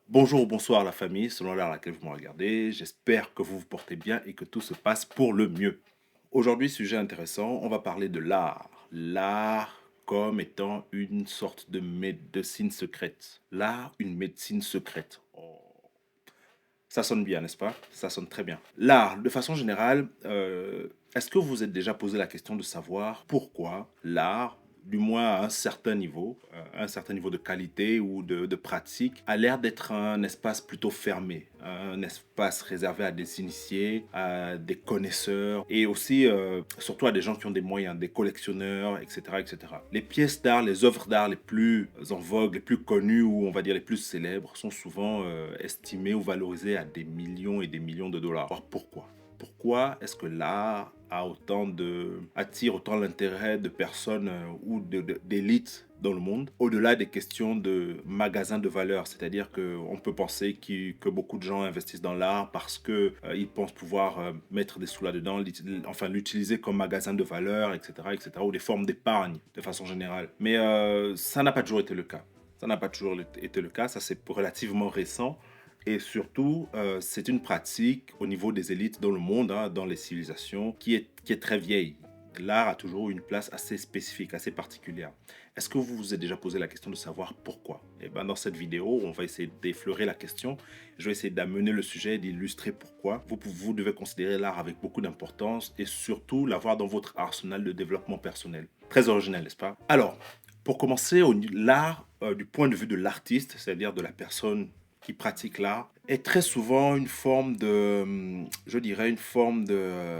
Bonjour ou bonsoir la famille, selon l'heure à laquelle vous me regardez. J'espère que vous vous portez bien et que tout se passe pour le mieux. Aujourd'hui, sujet intéressant, on va parler de l'art. L'art comme étant une sorte de médecine secrète. L'art, une médecine secrète. Oh, ça sonne bien, n'est-ce pas? Ça sonne très bien. L'art, de façon générale, est-ce que vous vous êtes déjà posé la question de savoir pourquoi l'art, du moins à un certain niveau de qualité ou de pratique, a l'air d'être un espace plutôt fermé, un espace réservé à des initiés, à des connaisseurs et aussi, surtout à des gens qui ont des moyens, des collectionneurs, etc., etc. Les pièces d'art, les œuvres d'art les plus en vogue, les plus connues ou on va dire les plus célèbres sont souvent estimées ou valorisées à des millions et des millions de dollars. Alors pourquoi? Pourquoi est-ce que l'art attire autant l'intérêt de personnes ou d'élites dans le monde, au-delà des questions de magasins de valeur, c'est-à-dire qu'on peut penser que beaucoup de gens investissent dans l'art parce que ils pensent pouvoir mettre des sous là-dedans, enfin l'utiliser comme magasin de valeur, etc., etc., ou des formes d'épargne de façon générale. Mais ça n'a pas toujours été le cas. Ça n'a pas toujours été le cas, ça c'est relativement récent. Et surtout, c'est une pratique au niveau des élites dans le monde, hein, dans les civilisations, qui est très vieille. L'art a toujours eu une place assez spécifique, assez particulière. Est-ce que vous vous êtes déjà posé la question de savoir pourquoi? Eh ben, dans cette vidéo, on va essayer d'effleurer la question. Je vais essayer d'amener le sujet, d'illustrer pourquoi. Vous devez considérer l'art avec beaucoup d'importance et surtout l'avoir dans votre arsenal de développement personnel. Très original, n'est-ce pas? Alors, pour commencer, l'art, du point de vue de l'artiste, c'est-à-dire de la personne qui pratique l'art, est très souvent une forme je dirais, une forme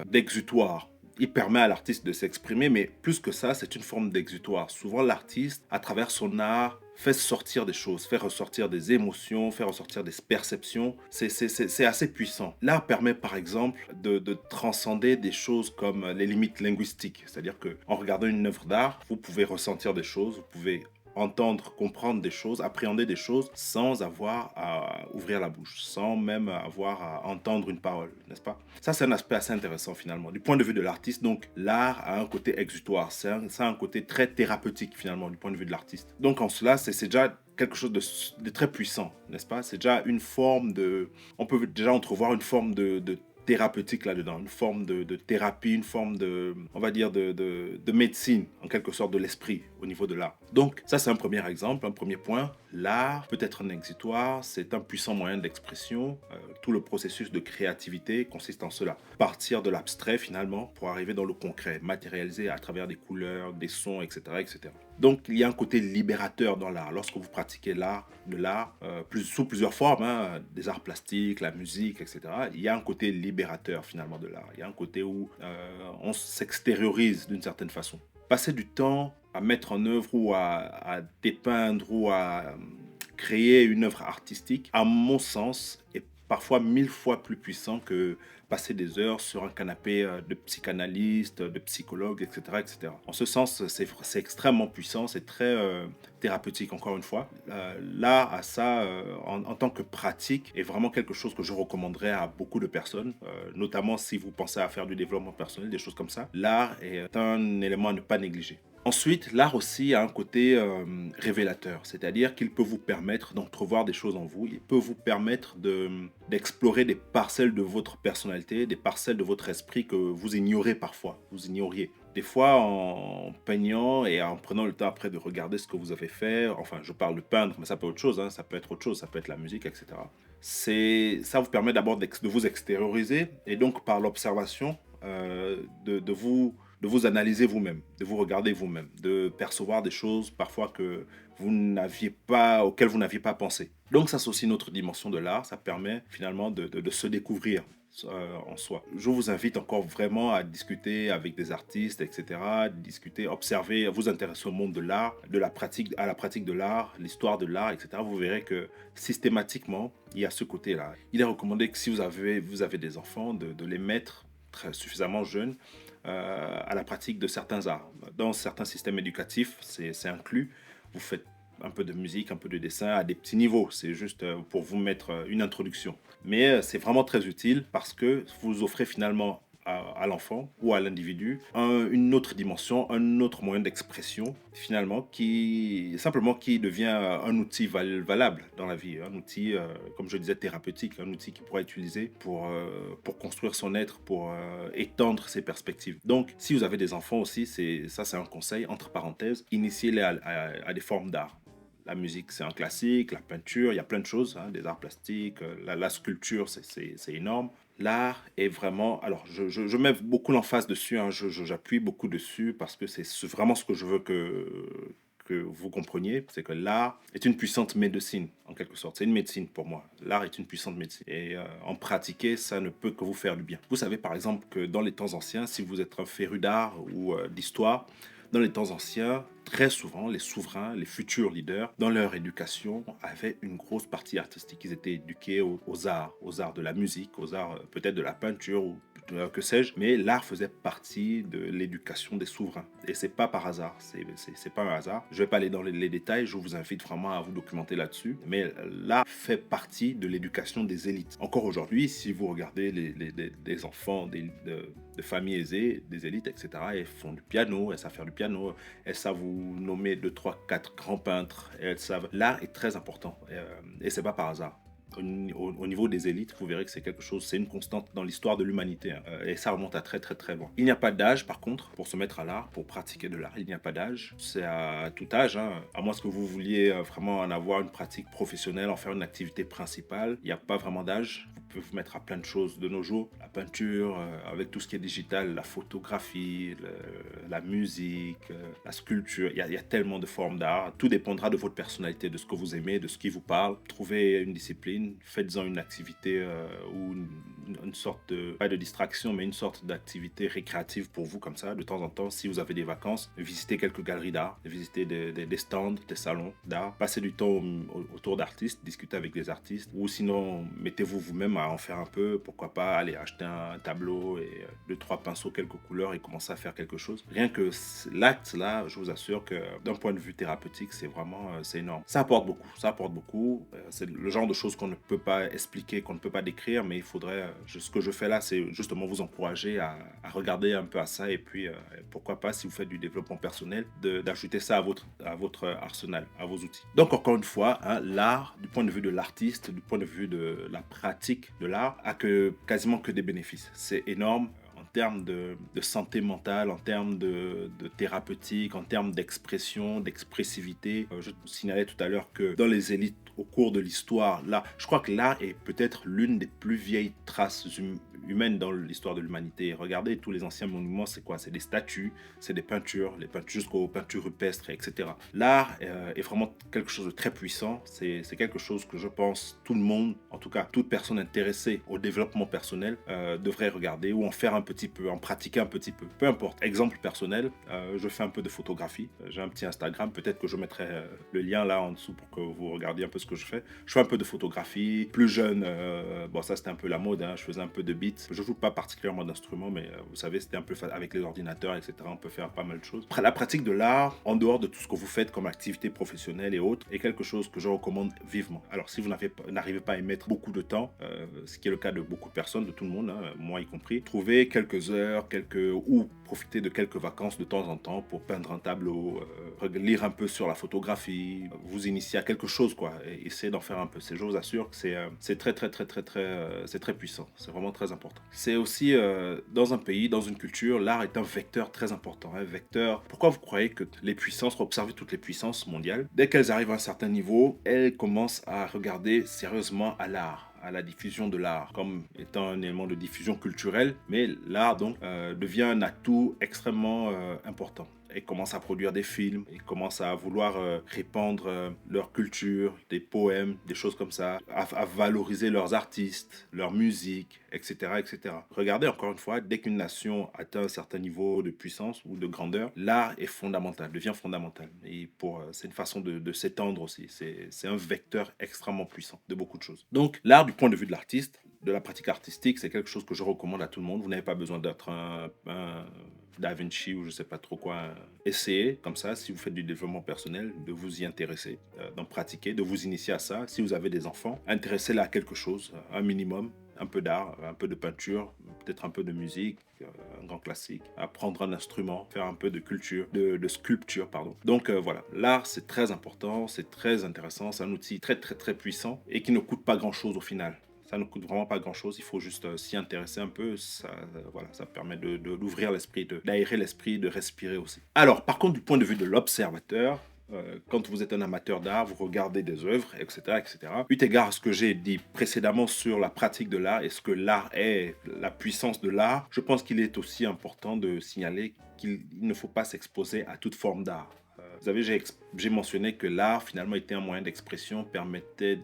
d'exutoire. Il permet à l'artiste de s'exprimer, mais plus que ça, c'est une forme d'exutoire. Souvent, l'artiste, à travers son art, fait sortir des choses, fait ressortir des émotions, fait ressortir des perceptions. C'est assez puissant. L'art permet, par exemple, de transcender des choses comme les limites linguistiques. C'est-à-dire que en regardant une œuvre d'art, vous pouvez ressentir des choses, vous pouvez entendre, comprendre des choses, appréhender des choses sans avoir à ouvrir la bouche, sans même avoir à entendre une parole, n'est-ce pas? Ça, c'est un aspect assez intéressant finalement. Du point de vue de l'artiste, donc, l'art a un côté exutoire, ça a un côté très thérapeutique finalement du point de vue de l'artiste. Donc, en cela, c'est déjà quelque chose de très puissant, n'est-ce pas? C'est déjà une forme de... On peut déjà entrevoir une forme de thérapeutique là-dedans, une forme de thérapie, une forme on va dire, de médecine, en quelque sorte, de l'esprit au niveau de l'art. Donc, ça, c'est un premier exemple, un premier point. L'art peut être un exutoire, c'est un puissant moyen d'expression. Tout le processus de créativité consiste en cela. Partir de l'abstrait, finalement, pour arriver dans le concret, matérialisé à travers des couleurs, des sons, etc., etc. Donc, il y a un côté libérateur dans l'art. Lorsque vous pratiquez l'art, sous plusieurs formes, hein, des arts plastiques, la musique, etc., il y a un côté libérateur finalement de l'art. Il y a un côté où on s'extériorise d'une certaine façon. Passer du temps à mettre en œuvre ou à dépeindre ou à créer une œuvre artistique, à mon sens, est parfois 1000 fois plus puissant que passer des heures sur un canapé de psychanalyste, de psychologue, etc., etc. En ce sens, c'est extrêmement puissant, c'est très thérapeutique, encore une fois. L'art à ça, en tant que pratique, est vraiment quelque chose que je recommanderais à beaucoup de personnes, notamment si vous pensez à faire du développement personnel, des choses comme ça. L'art est un élément à ne pas négliger. Ensuite, l'art aussi a un côté révélateur, c'est-à-dire qu'il peut vous permettre d'entrevoir des choses en vous, il peut vous permettre d'explorer des parcelles de votre personnalité, des parcelles de votre esprit que vous ignorez parfois, vous ignoriez. Des fois, en peignant et en prenant le temps après de regarder ce que vous avez fait, enfin, je parle de peindre, mais ça peut être autre chose, hein, ça peut être autre chose, ça peut être la musique, etc. Ça vous permet d'abord de vous extérioriser et donc par l'observation, de vous analyser vous-même, de vous regarder vous-même, de percevoir des choses parfois auxquelles vous n'aviez pas pensé. Donc ça, c'est aussi une autre dimension de l'art. Ça permet finalement de se découvrir en soi. Je vous invite encore vraiment à discuter avec des artistes, etc. Discuter, observer, vous intéresser au monde de l'art, à la pratique de l'art, l'histoire de l'art, etc. Vous verrez que systématiquement, il y a ce côté-là. Il est recommandé que si vous avez des enfants, de les mettre suffisamment jeunes à la pratique de certains arts. Dans certains systèmes éducatifs, c'est inclus. Vous faites un peu de musique, un peu de dessin à des petits niveaux. C'est juste pour vous mettre une introduction. Mais c'est vraiment très utile parce que vous offrez finalement à l'enfant ou à l'individu une autre dimension, un autre moyen d'expression, finalement, qui devient un outil valable dans la vie, un outil, comme je disais, thérapeutique, un outil qui pourra être utilisé pour construire son être, pour étendre ses perspectives. Donc, si vous avez des enfants aussi, c'est un conseil, entre parenthèses, initiez-les à des formes d'art. La musique, c'est un classique, la peinture, il y a plein de choses, hein, des arts plastiques, la sculpture, c'est énorme. L'art est vraiment... Alors, je mets beaucoup l'emphase dessus, hein, j'appuie beaucoup dessus parce que vraiment ce que je veux que vous compreniez, c'est que l'art est une puissante médecine, en quelque sorte. C'est une médecine pour moi. L'art est une puissante médecine. Et en pratiquer, ça ne peut que vous faire du bien. Vous savez, par exemple, que dans les temps anciens, si vous êtes un féru d'art ou d'histoire, dans les temps anciens, très souvent, les souverains, les futurs leaders, dans leur éducation, avaient une grosse partie artistique. Ils étaient éduqués aux arts de la musique, aux arts peut-être de la peinture ou que sais-je, mais l'art faisait partie de l'éducation des souverains. Et c'est pas par hasard, c'est pas un hasard. Je vais pas aller dans les détails, je vous invite vraiment à vous documenter là-dessus, mais l'art fait partie de l'éducation des élites. Encore aujourd'hui, si vous regardez des enfants de familles aisées, des élites, etc., elles font du piano, elles savent faire du piano, elles savent vous nommer 2, 3, 4 grands peintres, elles savent... L'art est très important, et c'est pas par hasard. Au niveau des élites, vous verrez que c'est quelque chose, c'est une constante dans l'histoire de l'humanité, hein. Et ça remonte à très très très loin. Il n'y a pas d'âge par contre pour se mettre à l'art, pour pratiquer de l'art, il n'y a pas d'âge. C'est à tout âge, hein. À moins que vous vouliez vraiment en avoir une pratique professionnelle, en faire une activité principale, il n'y a pas vraiment d'âge. Vous pouvez vous mettre à plein de choses de nos jours, la peinture, avec tout ce qui est digital, la photographie, la musique, la sculpture, il y a tellement de formes d'art. Tout dépendra de votre personnalité, de ce que vous aimez, de ce qui vous parle. Trouvez une discipline, faites-en une activité ou une sorte de, pas de distraction, mais une sorte d'activité récréative pour vous comme ça, de temps en temps, si vous avez des vacances, visitez quelques galeries d'art, visitez des stands, des salons d'art, passez du temps autour d'artistes, discutez avec des artistes, ou sinon, mettez-vous vous-même à en faire un peu, pourquoi pas aller acheter un tableau et deux, trois pinceaux, quelques couleurs et commencer à faire quelque chose. Rien que l'acte là, je vous assure que d'un point de vue thérapeutique, c'est vraiment, c'est énorme. Ça apporte beaucoup, c'est le genre de choses qu'on ne peut pas expliquer, qu'on ne peut pas décrire, mais il faudrait, ce que je fais là, c'est justement vous encourager à regarder un peu à ça, et puis pourquoi pas, si vous faites du développement personnel, d'ajouter ça à votre arsenal, à vos outils. Donc encore une fois, hein, l'art, du point de vue de l'artiste, du point de vue de la pratique de l'art, a quasiment que des bénéfices. C'est énorme en termes de santé mentale, en termes de thérapeutique, en termes d'expression, d'expressivité. Je vous signalais tout à l'heure que dans les élites, au cours de l'histoire, là, je crois que l'art est peut-être l'une des plus vieilles traces humaines dans l'histoire de l'humanité. Regardez tous les anciens monuments, c'est quoi? C'est des statues, c'est des peintures, les peintures jusqu'aux peintures rupestres, etc. L'art est vraiment quelque chose de très puissant. C'est quelque chose que je pense tout le monde, en tout cas toute personne intéressée au développement personnel, devrait regarder ou en faire un petit peu, en pratiquer un petit peu. Peu importe. Exemple personnel, je fais un peu de photographie. J'ai un petit Instagram, peut-être que je mettrai le lien là en dessous pour que vous regardiez un peu ce que je fais. Je fais un peu de photographie. Plus jeune, bon ça c'était un peu la mode, hein, je faisais un peu de beats. Je joue pas particulièrement d'instruments, mais vous savez, c'était un peu avec les ordinateurs, etc. On peut faire pas mal de choses. La pratique de l'art, en dehors de tout ce que vous faites comme activité professionnelle et autres, est quelque chose que je recommande vivement. Alors si vous n'arrivez pas à y mettre beaucoup de temps, ce qui est le cas de beaucoup de personnes, de tout le monde, hein, moi y compris, trouvez quelques heures, ou profitez de quelques vacances de temps en temps pour peindre un tableau, lire un peu sur la photographie, vous initier à quelque chose, quoi, et essayer d'en faire un peu. Je vous assure que c'est c'est très puissant, c'est vraiment très important. C'est aussi, dans un pays, dans une culture, l'art est un vecteur très important, un vecteur. Pourquoi vous croyez que les puissances, observez toutes les puissances mondiales, dès qu'elles arrivent à un certain niveau, elles commencent à regarder sérieusement à l'art, à la diffusion de l'art comme étant un élément de diffusion culturelle, mais l'art donc devient un atout extrêmement important. Ils commencent à produire des films, ils commencent à vouloir répandre leur culture, des poèmes, des choses comme ça, à valoriser leurs artistes, leur musique, etc., etc. Regardez encore une fois, dès qu'une nation atteint un certain niveau de puissance ou de grandeur, l'art est fondamental, devient fondamental. Et c'est une façon de s'étendre aussi. C'est un vecteur extrêmement puissant de beaucoup de choses. Donc l'art du point de vue de l'artiste, de la pratique artistique, c'est quelque chose que je recommande à tout le monde. Vous n'avez pas besoin d'être un Da Vinci ou je sais pas trop quoi. Essayez comme ça, si vous faites du développement personnel, de vous y intéresser, d'en pratiquer, de vous initier à ça. Si vous avez des enfants, intéressez-les à quelque chose, un minimum. un peu d'art, un peu de peinture, peut-être un peu de musique, un grand classique, apprendre un instrument, faire un peu de culture, de sculpture, pardon. Donc voilà, l'art c'est très important, c'est très intéressant, c'est un outil très très très puissant et qui ne coûte pas grand-chose au final. Ça ne coûte vraiment pas grand-chose, il faut juste s'y intéresser un peu, ça, voilà, ça permet d'ouvrir l'esprit, d'aérer l'esprit, de respirer aussi. Alors, par contre, du point de vue de l'observateur, quand vous êtes un amateur d'art, vous regardez des œuvres, etc., etc. Eu égard à ce que j'ai dit précédemment sur la pratique de l'art et ce que l'art est, la puissance de l'art, je pense qu'il est aussi important de signaler qu'il ne faut pas s'exposer à toute forme d'art. Vous savez, j'ai mentionné que l'art finalement était un moyen d'expression, permettait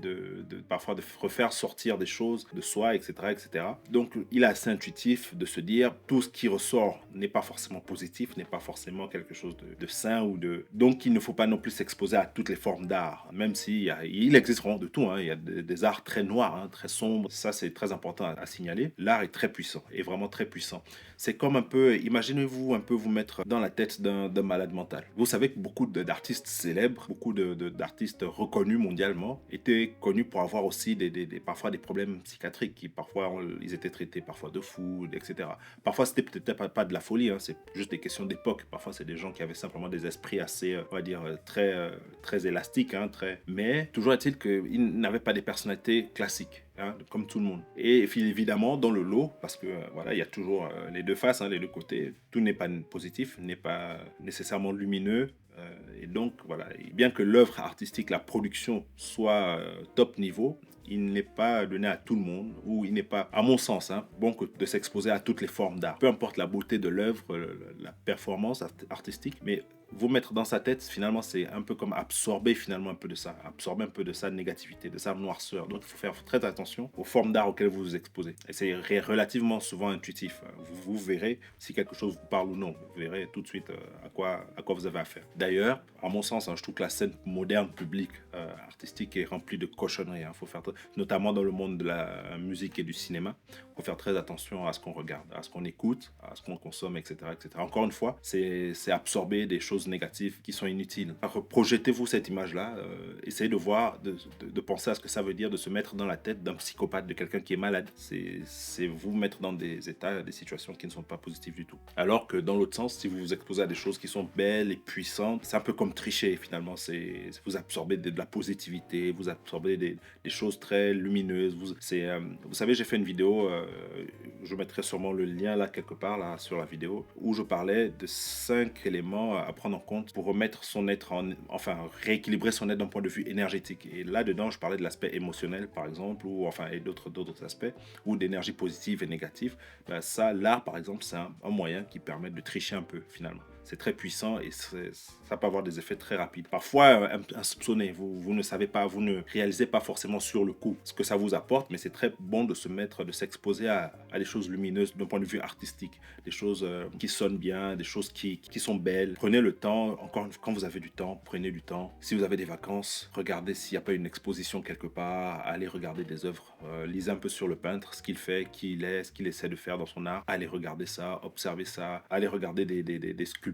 parfois de refaire sortir des choses de soi, etc., etc. Donc il est assez intuitif de se dire tout ce qui ressort n'est pas forcément positif, n'est pas forcément quelque chose de sain ou de... Donc il ne faut pas non plus s'exposer à toutes les formes d'art, même si il existe vraiment de tout, hein. Il y a des arts très noirs, hein, très sombres, ça c'est très important à signaler. L'art est très puissant, est vraiment très puissant. C'est comme un peu, imaginez-vous un peu vous mettre dans la tête d'un malade mental. Vous savez que beaucoup d'artistes célèbres, beaucoup d'artistes reconnus mondialement, étaient connus pour avoir aussi parfois des problèmes psychiatriques, qui parfois ils étaient traités parfois de fous, etc. Parfois c'était peut-être pas de la folie, hein, c'est juste des questions d'époque. Parfois c'est des gens qui avaient simplement des esprits assez, on va dire, très élastiques, hein, mais toujours est-il qu'ils n'avaient pas des personnalités classiques. Hein, comme tout le monde. Et évidemment, dans le lot, parce que voilà, il y a toujours les deux faces, hein, les deux côtés, tout n'est pas positif, n'est pas nécessairement lumineux. Et donc, voilà, et bien que l'œuvre artistique, la production soit top niveau, il n'est pas donné à tout le monde, ou il n'est pas, à mon sens, hein, bon de s'exposer à toutes les formes d'art. Peu importe la beauté de l'œuvre, la performance artistique, mais vous mettre dans sa tête, finalement, c'est un peu comme absorber finalement un peu de ça, absorber un peu de sa négativité, de sa noirceur. Donc, il faut faire très attention aux formes d'art auxquelles vous vous exposez. Et c'est relativement souvent intuitif. Vous verrez si quelque chose vous parle ou non. Vous verrez tout de suite à quoi vous avez affaire. D'ailleurs, à mon sens, hein, je trouve que la scène moderne publique artistique est remplie de cochonneries. Faut faire notamment dans le monde de la musique et du cinéma. Il faut faire très attention à ce qu'on regarde, à ce qu'on écoute, à ce qu'on consomme, etc., etc. Encore une fois, c'est absorber des choses négatives qui sont inutiles. Alors, projetez-vous cette image-là, essayez de voir, de penser à ce que ça veut dire de se mettre dans la tête d'un psychopathe, de quelqu'un qui est malade. C'est vous mettre dans des états, des situations qui ne sont pas positives du tout. Alors que dans l'autre sens, si vous vous exposez à des choses qui sont belles et puissantes, c'est un peu comme tricher finalement. C'est vous absorbez de la positivité, vous absorbez des choses très lumineuses. Vous savez, j'ai fait une vidéo, je mettrai sûrement le lien là quelque part là sur la vidéo, où je parlais de 5 éléments à prendre en compte pour remettre son être enfin rééquilibrer son être d'un point de vue énergétique. Et là-dedans, je parlais de l'aspect émotionnel par exemple, ou enfin et d'autres aspects, ou d'énergie positive et négative. Ben, ça, l'art par exemple, c'est un moyen qui permet de tricher un peu finalement. C'est très puissant et ça peut avoir des effets très rapides. Parfois, insoupçonnés. Vous ne savez pas, vous ne réalisez pas forcément sur le coup ce que ça vous apporte, mais c'est très bon de se mettre, de s'exposer à des choses lumineuses d'un point de vue artistique, des choses qui sonnent bien, des choses qui sont belles. Prenez le temps, encore quand vous avez du temps, prenez du temps. Si vous avez des vacances, regardez s'il n'y a pas une exposition quelque part, allez regarder des œuvres, lisez un peu sur le peintre, ce qu'il fait, qui il est, ce qu'il essaie de faire dans son art. Allez regarder ça, observez ça, allez regarder des sculptures.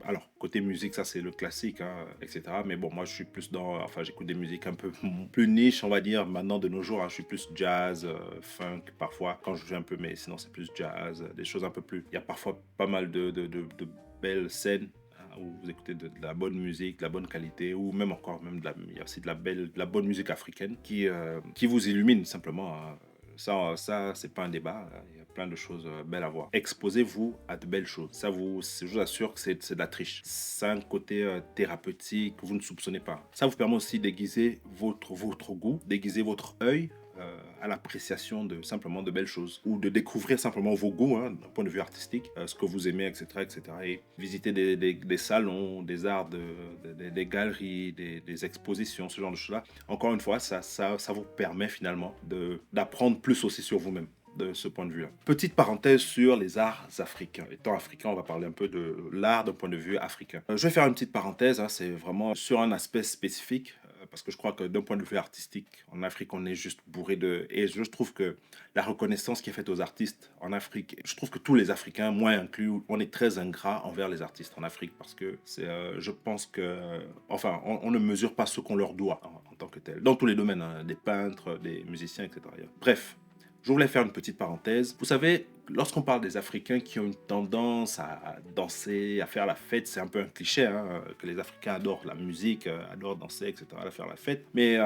Alors, côté musique, ça c'est le classique, hein, etc. Mais bon, moi je suis plus enfin j'écoute des musiques un peu plus niche, on va dire, maintenant de nos jours. Hein, je suis plus jazz, funk, parfois, quand je joue un peu, mais sinon c'est plus jazz, des choses un peu plus... Il y a parfois pas mal de belles scènes où vous écoutez de la bonne musique, de la bonne qualité, ou même encore, il y a aussi de la bonne musique africaine qui vous illumine simplement. Hein. Ça c'est pas un débat. Il y a plein de choses belles à voir. Exposez-vous à de belles choses. Ça, je vous assure que c'est de la triche. Ça a un côté thérapeutique que vous ne soupçonnez pas. Ça vous permet aussi d'aiguiser votre goût, d'aiguiser votre œil à l'appréciation simplement de belles choses, ou de découvrir simplement vos goûts, hein, d'un point de vue artistique, ce que vous aimez, etc., etc. Et visiter des salons, des arts, des galeries, des expositions, ce genre de choses-là. Encore une fois, ça vous permet finalement d'apprendre plus aussi sur vous-même de ce point de vue-là. Petite parenthèse sur les arts africains. Étant africain, on va parler un peu de l'art d'un point de vue africain. Je vais faire une petite parenthèse, hein, c'est vraiment sur un aspect spécifique, parce que je crois que d'un point de vue artistique, en Afrique, on est juste bourré de... Et je trouve que la reconnaissance qui est faite aux artistes en Afrique, je trouve que tous les Africains, moi inclus, on est très ingrats envers les artistes en Afrique, parce que je pense que... enfin, on ne mesure pas ce qu'on leur doit en tant que tel. Dans tous les domaines, hein, des peintres, des musiciens, etc. Bref. Je voulais faire une petite parenthèse. Vous savez, lorsqu'on parle des Africains qui ont une tendance à danser, à faire la fête, c'est un peu un cliché, hein, que les Africains adorent la musique, adorent danser, etc., à faire la fête. Mais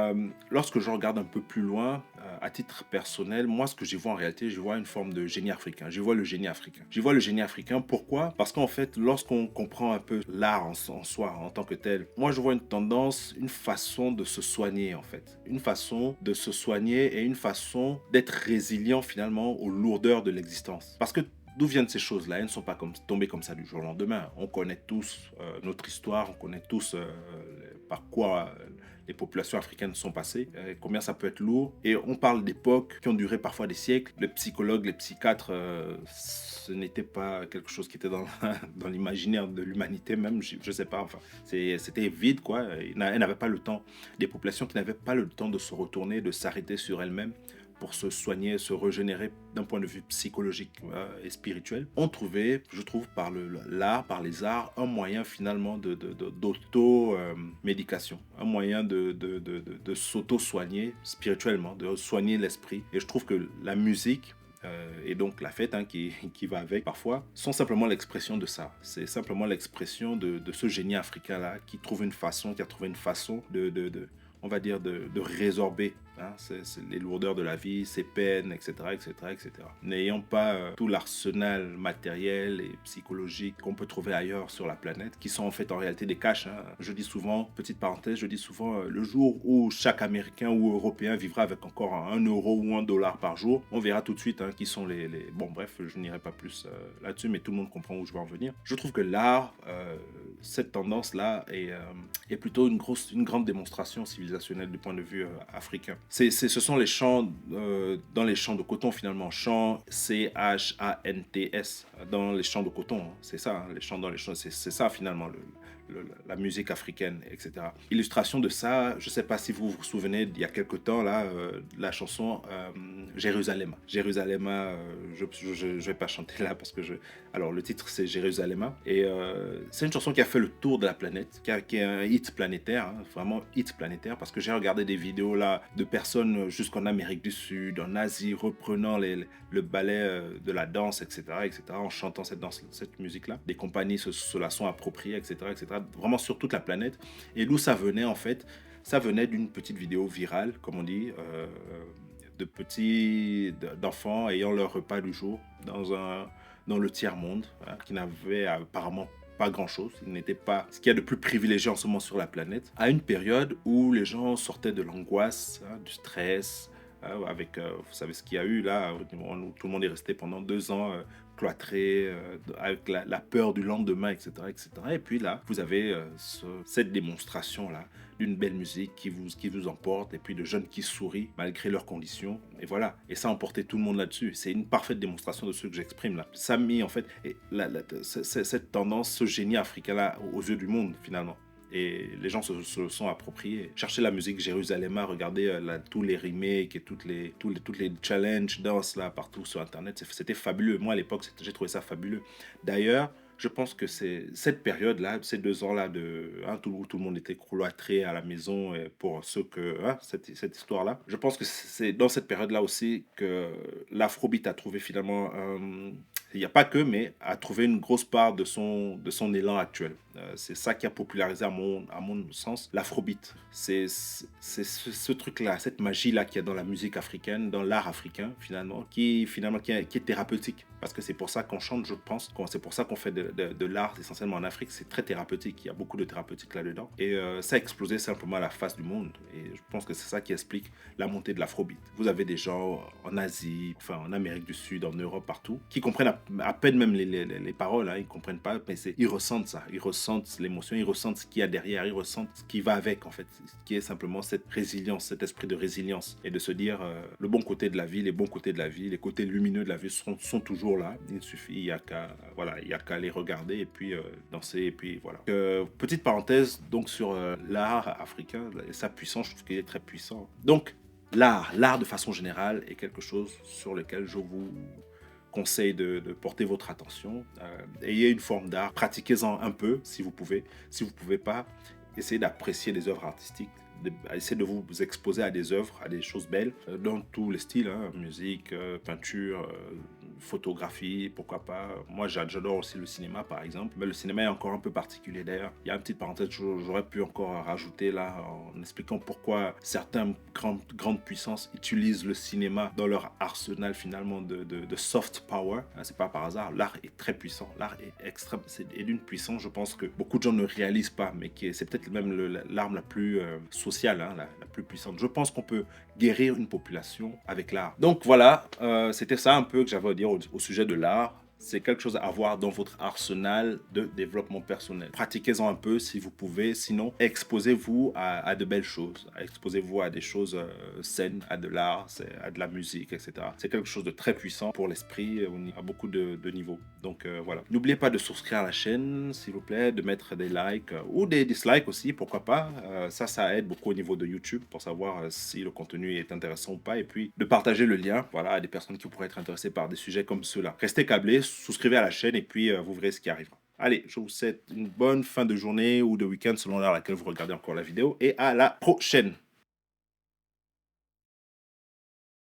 lorsque je regarde un peu plus loin, à titre personnel, moi, ce que j'y vois en réalité, je vois une forme de génie africain. Je vois le génie africain. Je vois le génie africain. Pourquoi? Parce qu'en fait, lorsqu'on comprend un peu l'art en soi, en tant que tel, moi, je vois une tendance, une façon de se soigner, en fait. Une façon de se soigner et une façon d'être résilient, finalement, aux lourdeurs de l'existence. Parce que d'où viennent ces choses-là? Elles ne sont pas tombées comme ça du jour au lendemain. On connaît tous notre histoire, on connaît tous par quoi les populations africaines sont passées, combien ça peut être lourd. Et on parle d'époques qui ont duré parfois des siècles. Les psychologues, les psychiatres, ce n'était pas quelque chose qui était dans, dans l'imaginaire de l'humanité même, je ne sais pas, enfin, c'était vide, quoi. Ils n'avaient pas le temps. Des populations qui n'avaient pas le temps de se retourner, de s'arrêter sur elles-mêmes pour se soigner, se régénérer d'un point de vue psychologique et spirituel, ont trouvé, je trouve, par l'art, par les arts, un moyen finalement d'auto-médication, un moyen de s'auto-soigner spirituellement, de soigner l'esprit. Et je trouve que la musique, et donc la fête qui va avec parfois, sont simplement l'expression de ça. C'est simplement l'expression de ce génie africain-là qui a trouvé une façon on va dire, de résorber c'est les lourdeurs de la vie, ses peines, etc., etc., etc. N'ayant pas tout l'arsenal matériel et psychologique qu'on peut trouver ailleurs sur la planète, qui sont en fait en réalité des caches. Je dis souvent, petite parenthèse, je dis souvent, le jour où chaque Américain ou Européen vivra avec encore 1 euro ou 1 dollar par jour, on verra tout de suite qui sont les... Bon, bref, je n'irai pas plus là-dessus, mais tout le monde comprend où je veux en venir. Je trouve que l'art, cette tendance-là, est plutôt une grande démonstration civilisationnelle du point de vue africain. Ce sont les champs, dans les champs de coton finalement, champs C-H-A-N-T-S, dans les champs de coton, c'est ça, les champs dans les champs, c'est ça finalement la musique africaine, etc. Illustration de ça, je ne sais pas si vous vous souvenez, il y a quelque temps, là, la chanson Jérusalem. Jérusalem, je ne vais pas chanter là parce que Alors, le titre, c'est Jérusalem. Et c'est une chanson qui a fait le tour de la planète, qui est un hit planétaire, vraiment hit planétaire, parce que j'ai regardé des vidéos là de personnes jusqu'en Amérique du Sud, en Asie, reprenant le ballet de la danse, etc., etc., en chantant cette musique-là. Des compagnies se la sont appropriées, etc., etc., vraiment sur toute la planète. Et d'où ça venait, en fait? Ça venait d'une petite vidéo virale, comme on dit, d'enfants ayant leur repas du jour dans le tiers-monde, qui n'avaient apparemment pas grand-chose. Il n'était pas ce qu'il y a de plus privilégié en ce moment sur la planète, à une période où les gens sortaient de l'angoisse, du stress, avec, vous savez ce qu'il y a eu là, tout le monde est resté pendant 2 ans cloîtré, avec la peur du lendemain, etc., etc. Et puis là, vous avez cette démonstration-là d'une belle musique qui vous emporte, et puis de jeunes qui sourient malgré leurs conditions. Et voilà, et ça a emporté tout le monde là-dessus. C'est une parfaite démonstration de ce que j'exprime là. Ça a mis en fait cette tendance, ce génie africain-là aux yeux du monde finalement. Et les gens se sont appropriés. Cherchez la musique Jérusalem, regardez tous les remakes et toutes les challenges danse là partout sur internet. C'était fabuleux. Moi à l'époque, j'ai trouvé ça fabuleux. D'ailleurs, je pense que c'est cette période-là, ces 2 ans-là, tout le monde était cloîtré à la maison pour ceux que... cette histoire-là. Je pense que c'est dans cette période-là aussi que l'afrobeat a trouvé finalement... il n'y a pas que, mais a trouvé une grosse part de son élan actuel. C'est ça qui a popularisé, à mon sens, l'afrobeat. C'est ce truc-là, cette magie-là qu'il y a dans la musique africaine, dans l'art africain, finalement, qui est thérapeutique. Parce que c'est pour ça qu'on chante, je pense. C'est pour ça qu'on fait de l'art, essentiellement en Afrique. C'est très thérapeutique. Il y a beaucoup de thérapeutique là-dedans. Et ça a explosé simplement à la face du monde. Et je pense que c'est ça qui explique la montée de l'afrobeat. Vous avez des gens en Asie, enfin en Amérique du Sud, en Europe, partout, qui comprennent à peine même les paroles. Ils ne comprennent pas, mais ils ressentent ça. Ils ressentent l'émotion, ils ressentent ce qu'il y a derrière, ils ressentent ce qui va avec, en fait. Ce qui est simplement cette résilience, cet esprit de résilience. Et de se dire, le bon côté de la vie, les bons côtés de la vie, les côtés lumineux de la vie sont toujours là. Il suffit, il y a qu'à les regarder et puis danser et puis voilà. Petite parenthèse donc sur l'art africain et sa puissance, je trouve qu'il est très puissant. Donc l'art de façon générale est quelque chose sur lequel je vous conseille de porter votre attention. Ayez une forme d'art, pratiquez-en un peu si vous pouvez. Si vous ne pouvez pas, essayez d'apprécier les œuvres artistiques à essayer de vous exposer à des œuvres, à des choses belles, dans tous les styles, hein, musique, peinture, photographie, pourquoi pas. Moi, j'adore aussi le cinéma, par exemple, mais le cinéma est encore un peu particulier d'ailleurs. Il y a une petite parenthèse que j'aurais pu encore rajouter là, en expliquant pourquoi certaines grandes puissances utilisent le cinéma dans leur arsenal finalement de soft power. C'est pas par hasard, l'art est très puissant, l'art est extrême, est d'une puissance, je pense que beaucoup de gens ne réalisent pas, mais c'est peut-être même l'arme la plus sociale, hein, la plus puissante. Je pense qu'on peut guérir une population avec l'art. Donc voilà, c'était ça un peu que j'avais à dire au sujet de l'art. C'est quelque chose à avoir dans votre arsenal de développement personnel. Pratiquez-en un peu si vous pouvez. Sinon, exposez-vous à de belles choses. Exposez-vous à des choses saines, à de l'art, à de la musique, etc. C'est quelque chose de très puissant pour l'esprit à beaucoup de niveaux. Donc voilà. N'oubliez pas de souscrire à la chaîne, s'il vous plaît, de mettre des likes ou des dislikes aussi, pourquoi pas. Ça aide beaucoup au niveau de YouTube pour savoir si le contenu est intéressant ou pas. Et puis de partager le lien, voilà, à des personnes qui pourraient être intéressées par des sujets comme ceux-là. Restez câblés, souscrivez à la chaîne et puis vous verrez ce qui arrivera. Allez, je vous souhaite une bonne fin de journée ou de week-end selon l'heure à laquelle vous regardez encore la vidéo et à la prochaine.